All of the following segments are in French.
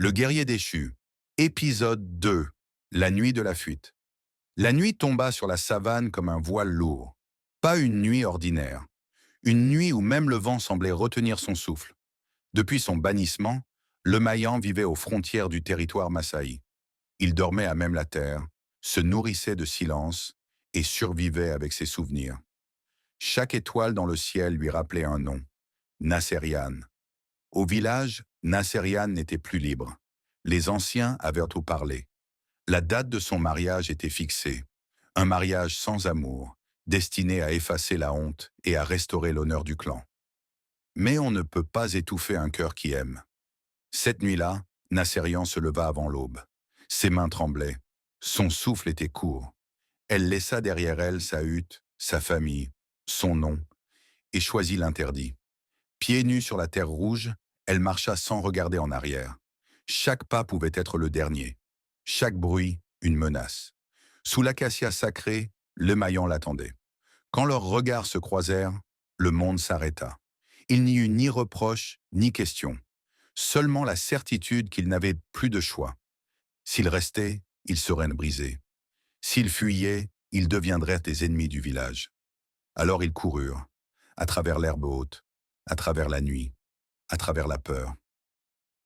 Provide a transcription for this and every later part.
Le guerrier déchu. Épisode 2. La nuit de la fuite. La nuit tomba sur la savane comme un voile lourd. Pas une nuit ordinaire. Une nuit où même le vent semblait retenir son souffle. Depuis son bannissement, le Mayan vivait aux frontières du territoire Massaï. Il dormait à même la terre, se nourrissait de silence et survivait avec ses souvenirs. Chaque étoile dans le ciel lui rappelait un nom, Nasserian. Au village, Nasserian n'était plus libre. Les anciens avaient tout parlé. La date de son mariage était fixée. Un mariage sans amour, destiné à effacer la honte et à restaurer l'honneur du clan. Mais on ne peut pas étouffer un cœur qui aime. Cette nuit-là, Nasserian se leva avant l'aube. Ses mains tremblaient. Son souffle était court. Elle laissa derrière elle sa hutte, sa famille, son nom, et choisit l'interdit. Pieds nus sur la terre rouge, elle marcha sans regarder en arrière. Chaque pas pouvait être le dernier. Chaque bruit, une menace. Sous l'acacia sacré, le Mayan l'attendait. Quand leurs regards se croisèrent, le monde s'arrêta. Il n'y eut ni reproche, ni question. Seulement la certitude qu'il n'avait plus de choix. S'il restait, ils seraient brisés. S'ils fuyaient, ils deviendraient des ennemis du village. Alors ils coururent, à travers l'herbe haute, à travers la nuit, à travers la peur.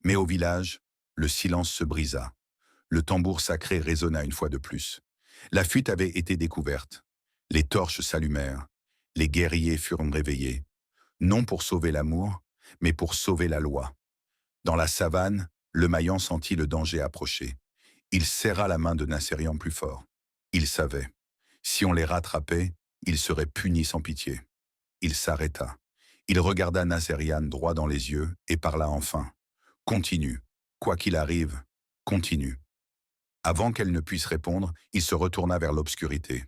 Mais au village, le silence se brisa. Le tambour sacré résonna une fois de plus. La fuite avait été découverte. Les torches s'allumèrent. Les guerriers furent réveillés. Non pour sauver l'amour, mais pour sauver la loi. Dans la savane, le Mayan sentit le danger approcher. Il serra la main de Nasserian plus fort. Il savait. Si on les rattrapait, ils seraient punis sans pitié. Il s'arrêta. Il regarda Nasserian droit dans les yeux et parla enfin. Continue. Quoi qu'il arrive, continue. Avant qu'elle ne puisse répondre, il se retourna vers l'obscurité.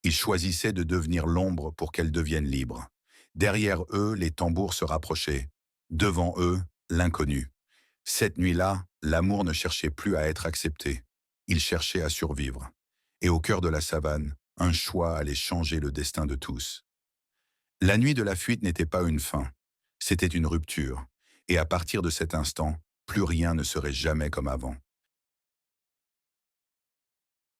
Il choisissait de devenir l'ombre pour qu'elle devienne libre. Derrière eux, les tambours se rapprochaient. Devant eux, l'inconnu. Cette nuit-là, l'amour ne cherchait plus à être accepté. Il cherchait à survivre. Et au cœur de la savane, un choix allait changer le destin de tous. La nuit de la fuite n'était pas une fin. C'était une rupture. Et à partir de cet instant, plus rien ne serait jamais comme avant.